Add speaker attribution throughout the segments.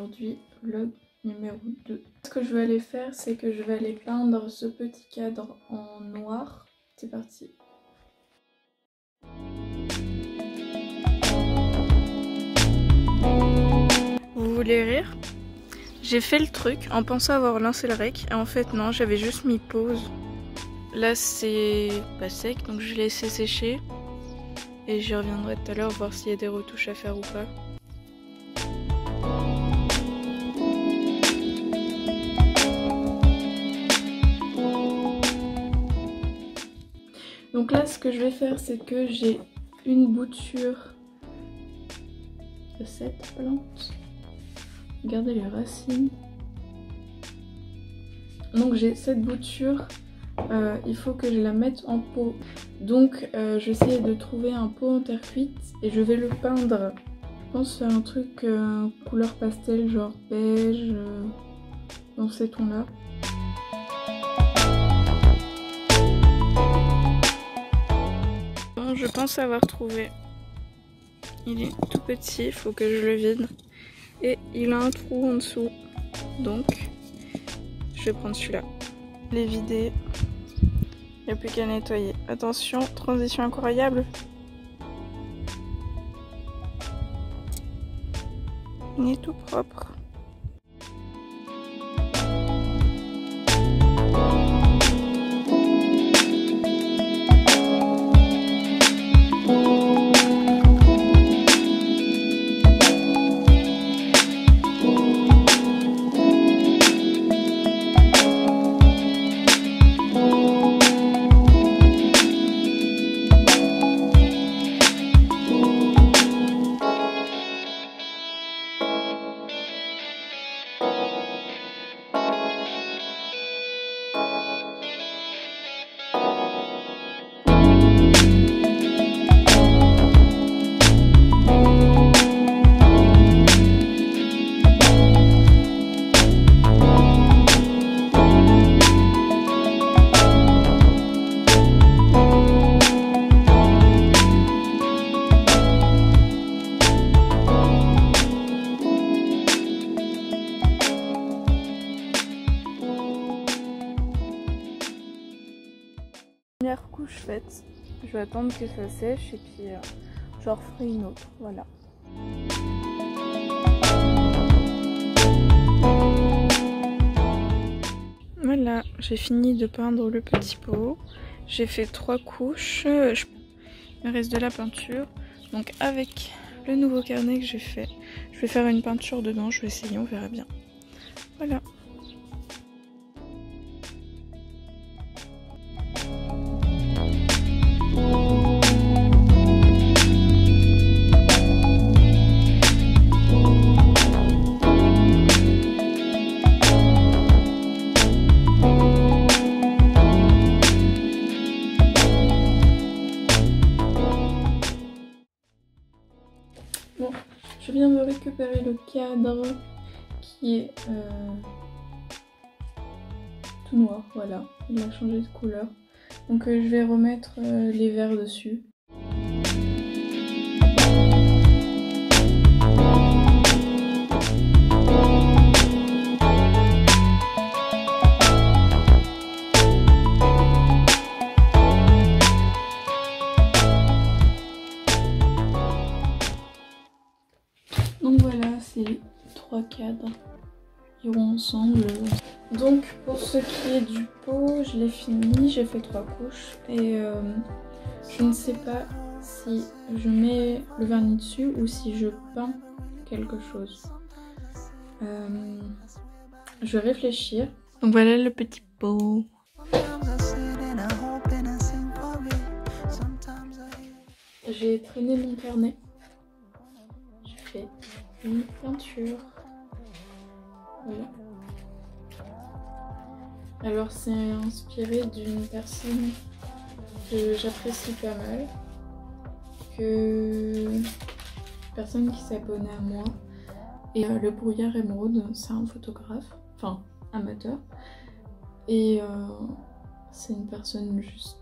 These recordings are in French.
Speaker 1: aujourd'hui vlog numéro 2. Ce que je vais aller faire, c'est que je vais aller peindre ce petit cadre en noir. C'est parti. Vous voulez rire? J'ai fait le truc en pensant avoir lancé le rec et en fait non, j'avais juste mis pause. Là c'est pas sec donc je l'ai laissé sécher et j'y reviendrai tout à l'heure voir s'il y a des retouches à faire ou pas. Donc là ce que je vais faire c'est que j'ai une bouture de cette plante. Regardez les racines. Donc j'ai cette bouture, il faut que je la mette en pot. Donc je vais essayer de trouver un pot en terre cuite et je vais le peindre. Je pense faire un truc couleur pastel, genre beige, dans ces tons là. Bon, je pense avoir trouvé. Il est tout petit, il faut que je le vide. Et il a un trou en dessous. Donc, je vais prendre celui-là. Les vider. Il n'y a plus qu'à nettoyer. Attention, transition incroyable. Il est tout propre. Première couche faite, je vais attendre que ça sèche et puis je referai une autre, voilà. Voilà, j'ai fini de peindre le petit pot, j'ai fait 3 couches, il me reste de la peinture, donc avec le nouveau carnet que j'ai fait, je vais faire une peinture dedans, je vais essayer, on verra bien. Voilà. Bon, je viens de récupérer le cadre qui est tout noir, voilà, il a changé de couleur. Donc je vais remettre les verres dessus. Donc voilà, ces 3 cadres iront ensemble. Donc pour ce qui est du pot, je l'ai fini, j'ai fait 3 couches et je ne sais pas si je mets le vernis dessus ou si je peins quelque chose. Je vais réfléchir. Donc voilà le petit pot. J'ai traîné mon carnet. J'ai fait une peinture. Voilà. Alors c'est inspiré d'une personne que j'apprécie pas mal. Une personne qui s'abonnait à moi. Et le brouillard émeraude, c'est un photographe, enfin amateur. Et c'est une personne juste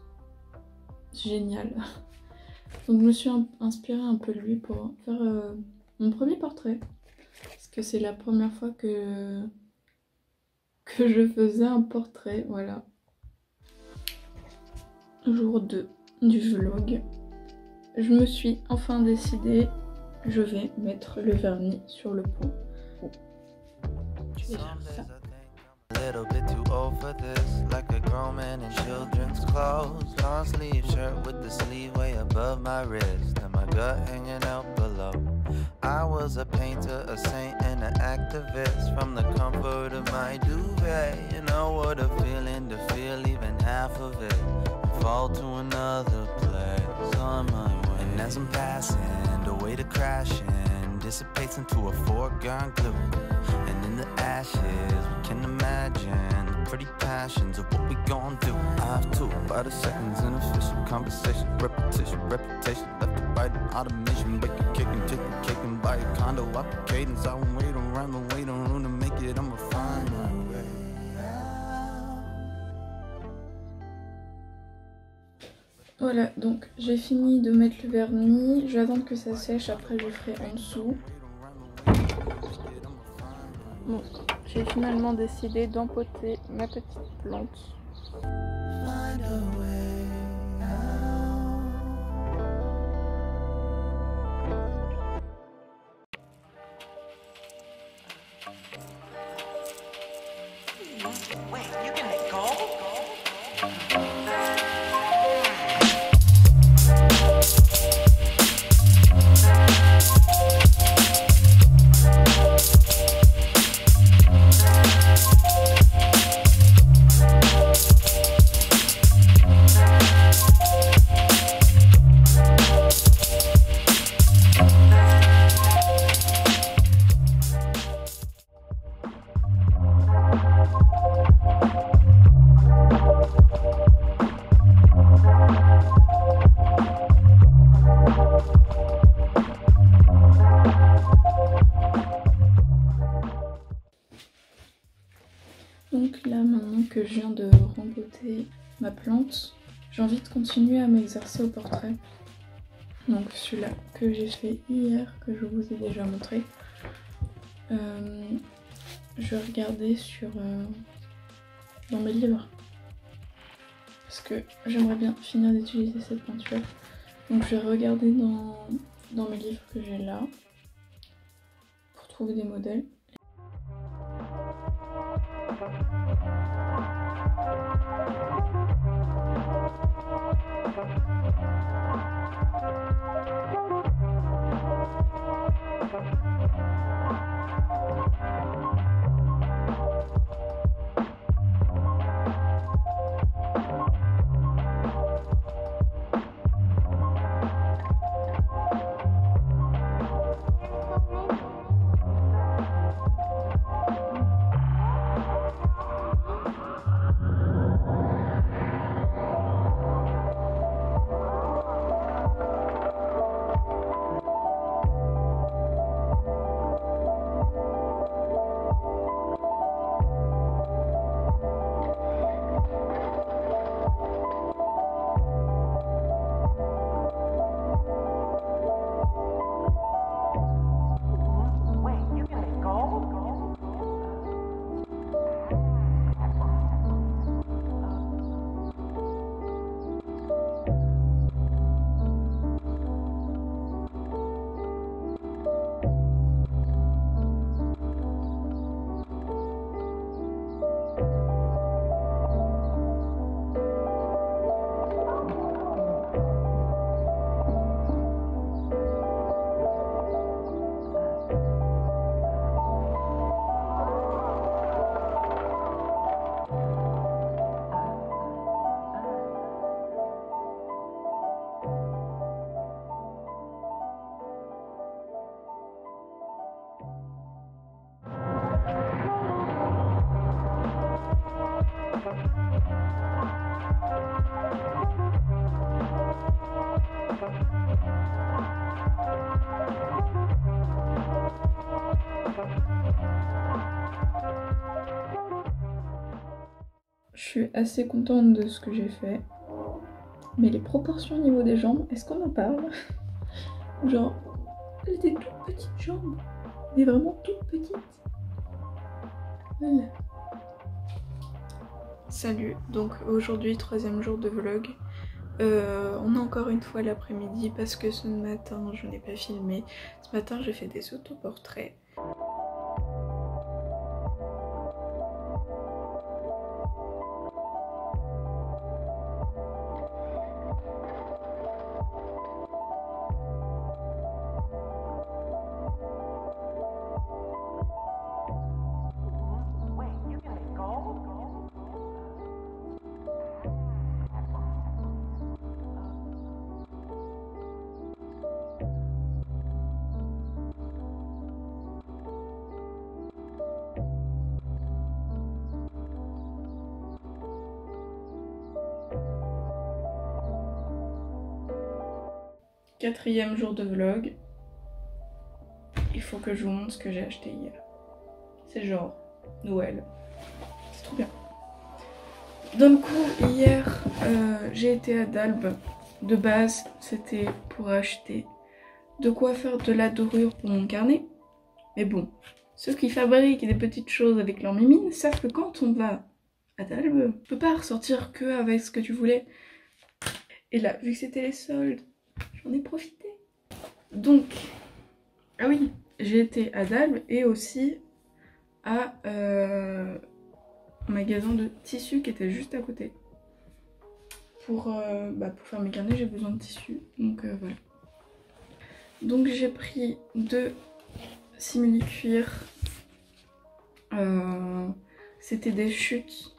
Speaker 1: géniale. Donc je me suis inspirée un peu de lui pour faire mon premier portrait. Parce que c'est la première fois que je faisais un portrait, voilà. Jour 2 du vlog. Je me suis enfin décidée, je vais mettre le vernis sur le pot. Je vais faire ça.
Speaker 2: A little bit too old for this, like a grown man in children's clothes. Long sleeve shirt with the sleeve way above my wrist, and my gut hanging out below. I was a painter, a saint, and an activist. From the comfort of my duvet, you know what a feeling to feel even half of it, and fall to another place on my way. And as I'm passing, the way to crashing dissipates into a foregone glue. And in the ashes, we can imagine the pretty passions of what we gon' do. I have to, by the seconds in official conversation, repetition, reputation, left to right in automation, bacon, kicking, chicken, kicking by a condo, up cadence. I won't wait around the waiting room to make it, I'ma find my way.
Speaker 1: Voilà, donc j'ai fini de mettre le vernis, je vais attendre que ça sèche, après je ferai en dessous. Bon, j'ai finalement décidé d'empoter ma petite plante.
Speaker 3: Wait, you can let go?
Speaker 1: Donc là, maintenant que je viens de rempoter ma plante, j'ai envie de continuer à m'exercer au portrait. Donc celui-là que j'ai fait hier, que je vous ai déjà montré. Je vais regarder dans mes livres. Parce que j'aimerais bien finir d'utiliser cette peinture. Donc je vais regarder dans mes livres que j'ai là. Pour trouver des modèles. Je suis assez contente de ce que j'ai fait. Mais les proportions au niveau des jambes, est-ce qu'on en parle? Genre, j'ai des toutes petites jambes. Elle est vraiment toute petite. Voilà. Salut, donc aujourd'hui 3e jour de vlog. On a encore une fois l'après-midi parce que ce matin je n'ai pas filmé. Ce matin j'ai fait des autoportraits.
Speaker 3: Wait, you can make gold?
Speaker 1: 4e jour de vlog. Il faut que je vous montre ce que j'ai acheté hier. C'est genre Noël. C'est trop bien. Donc hier j'ai été à Dalbe. De base c'était pour acheter de quoi faire de la dorure pour mon carnet. Mais bon, ceux qui fabriquent des petites choses avec leur mimine savent que quand on va à Dalbe, tu peux pas ressortir que avec ce que tu voulais. Et là, vu que c'était les soldes, j'en ai profité. Donc, ah oui, j'ai été à Dalbe et aussi à un magasin de tissus qui était juste à côté. Pour faire mes carnets, j'ai besoin de tissus, donc voilà. Donc j'ai pris 2 simili-cuir. C'était des chutes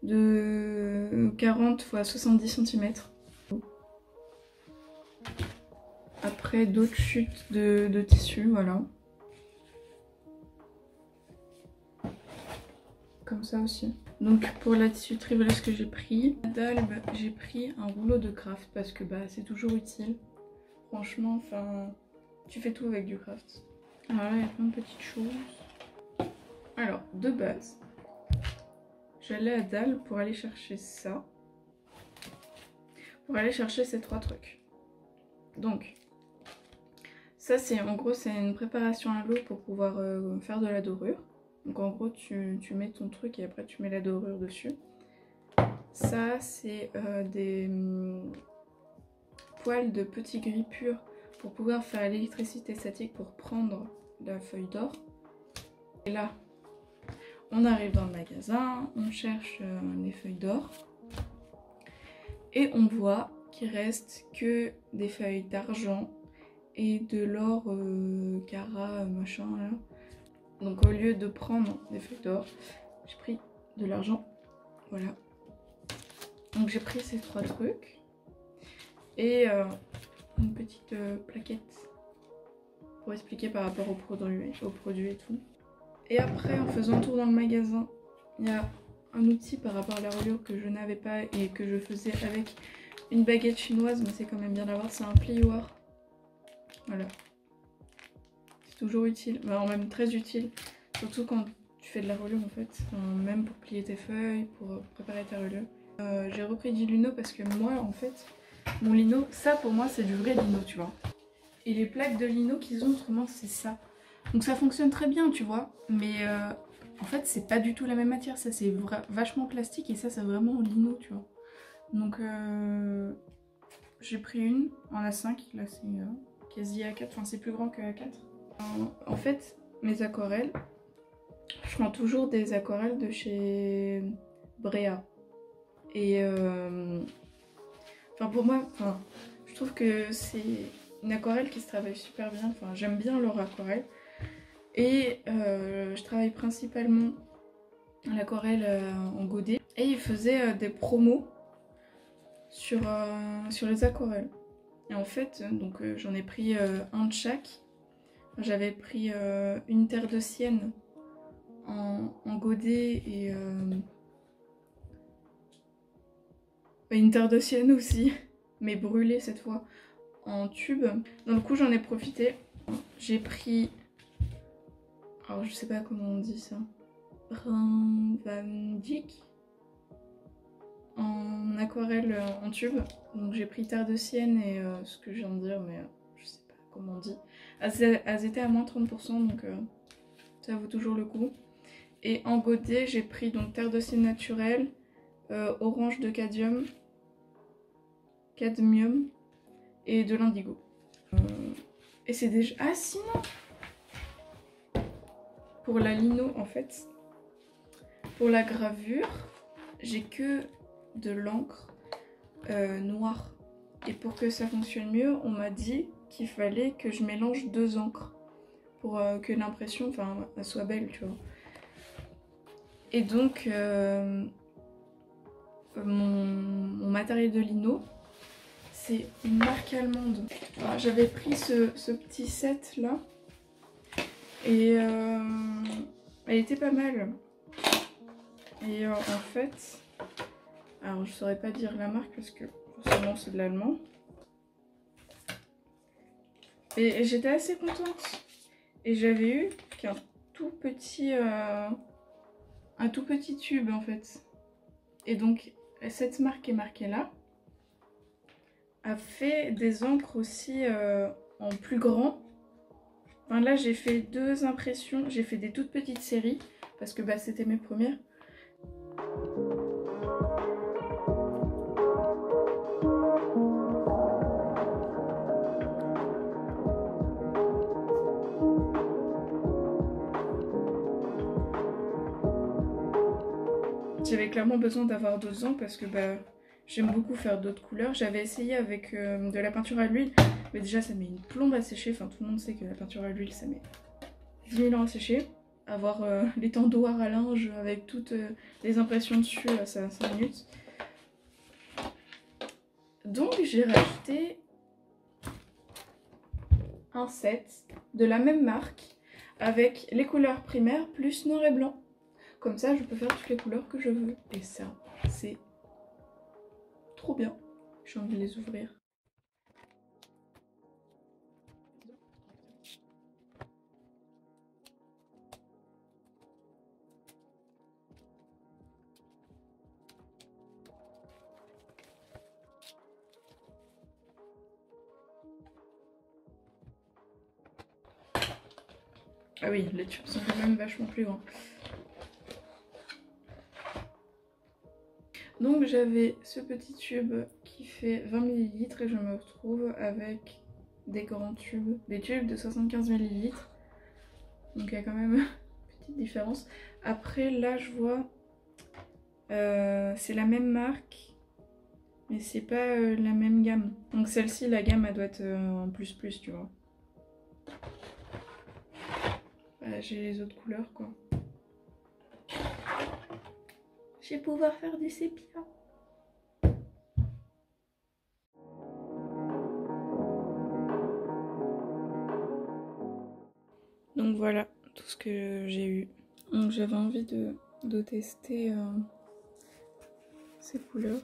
Speaker 1: de 40 x 70 cm. Après d'autres chutes de tissu, voilà. Comme ça aussi. Donc pour la tissuterie, voilà ce que j'ai pris. À Dalbe, j'ai pris un rouleau de craft parce que bah c'est toujours utile. Franchement, enfin, tu fais tout avec du craft. Alors là, il y a plein de petites choses. Alors, de base, j'allais à Dalbe pour aller chercher ça. Pour aller chercher ces 3 trucs. Donc, ça c'est en gros, c'est une préparation à l'eau pour pouvoir faire de la dorure. Donc en gros, tu mets ton truc et après tu mets la dorure dessus. Ça, c'est des poils de petits gris purs pour pouvoir faire l'électricité statique pour prendre la feuille d'or. Et là, on arrive dans le magasin, on cherche les feuilles d'or. Et on voit qu'il reste que des feuilles d'argent et de l'or cara machin là. Donc au lieu de prendre des feuilles d'or, j'ai pris de l'argent. Voilà. Donc j'ai pris ces 3 trucs. Et une petite plaquette pour expliquer par rapport aux produits et tout. Et après, en faisant un tour dans le magasin, il y a un outil par rapport à la reliure que je n'avais pas et que je faisais avec une baguette chinoise, mais c'est quand même bien d'avoir, c'est un plioir. Voilà. C'est toujours utile, enfin, même très utile, surtout quand tu fais de la reliure en fait, enfin, même pour plier tes feuilles, pour préparer ta reliure. J'ai repris du lino parce que moi en fait, mon lino, ça pour moi c'est du vrai lino, tu vois. Et les plaques de lino qu'ils ont autrement c'est ça. Donc ça fonctionne très bien, tu vois, mais en fait c'est pas du tout la même matière, ça c'est vachement plastique et ça c'est vraiment lino, tu vois. Donc j'ai pris une en A5, là c'est quasi A4, enfin c'est plus grand que A4. En fait, mes aquarelles, je prends toujours des aquarelles de chez Brea. Et pour moi, je trouve que c'est une aquarelle qui se travaille super bien. Enfin, j'aime bien leur aquarelle. Et je travaille principalement l'aquarelle en godet. Et ils faisaient des promos sur les aquarelles. Et en fait, donc j'en ai pris un de chaque. J'avais pris une terre de sienne en godet et une terre de sienne aussi, mais brûlée cette fois en tube. Donc du coup j'en ai profité. J'ai pris, alors je sais pas comment on dit ça, Van Dyck en aquarelle en tube. Donc j'ai pris terre de sienne et ce que je viens de dire, mais je sais pas comme on dit. Elles étaient à moins 30%, donc ça vaut toujours le coup. Et en godet, j'ai pris donc terre de cire naturelle, orange de cadmium et de l'indigo. Et c'est déjà... Ah sinon, pour la lino en fait, pour la gravure, j'ai que de l'encre noire. Et pour que ça fonctionne mieux, on m'a dit qu'il fallait que je mélange 2 encres pour que l'impression soit belle, tu vois. Et donc mon matériel de lino, c'est une marque allemande. J'avais pris ce petit set là et elle était pas mal. Et en fait, alors je saurais pas dire la marque parce que forcément c'est de l'allemand. Et j'étais assez contente. Et j'avais eu qu'un tout petit tube en fait. Et donc cette marque est marquée là a fait des encres aussi en plus grand. Enfin, là j'ai fait 2 impressions, j'ai fait des toutes petites séries parce que bah, c'était mes premières. J'avais clairement besoin d'avoir 2 ans parce que bah, j'aime beaucoup faire d'autres couleurs. J'avais essayé avec de la peinture à l'huile, mais déjà ça met une plombe à sécher. Enfin, tout le monde sait que la peinture à l'huile ça met 10 000 ans à sécher. Avoir les tendoirs à linge avec toutes les impressions dessus, ça a 5 minutes. Donc j'ai racheté un set de la même marque avec les couleurs primaires plus noir et blanc. Comme ça je peux faire toutes les couleurs que je veux. Et ça c'est trop bien. J'ai envie de les ouvrir. Ah oui, les tubes sont quand même vachement plus grands. Donc j'avais ce petit tube qui fait 20 ml et je me retrouve avec des grands tubes, des tubes de 75 ml. Donc il y a quand même une petite différence. Après là je vois, c'est la même marque, mais c'est pas la même gamme. Donc celle-ci, la gamme elle doit être en plus tu vois. Voilà, j'ai les autres couleurs quoi. Je vais pouvoir faire du sépia. Donc voilà tout ce que j'ai eu. Donc j'avais envie de tester ces couleurs.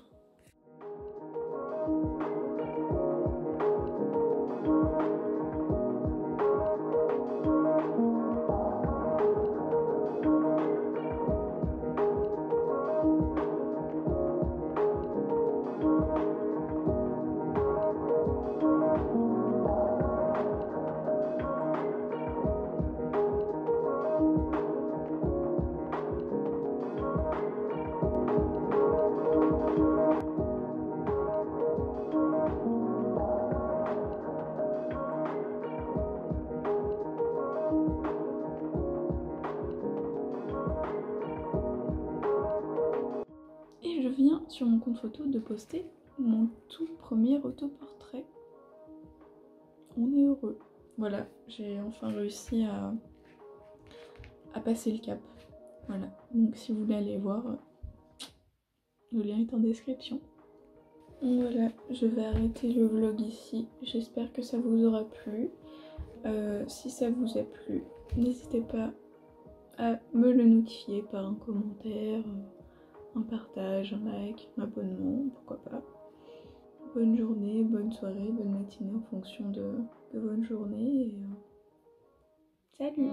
Speaker 1: Je viens sur mon compte photo de poster mon tout premier autoportrait. On est heureux. Voilà, j'ai enfin réussi à passer le cap. Voilà, donc si vous voulez aller voir, le lien est en description. Donc voilà, je vais arrêter le vlog ici. J'espère que ça vous aura plu. Si ça vous a plu, n'hésitez pas à me le notifier par un commentaire, un partage, un like, un abonnement, pourquoi pas. Bonne journée, bonne soirée, bonne matinée en fonction de votre journée. Et salut!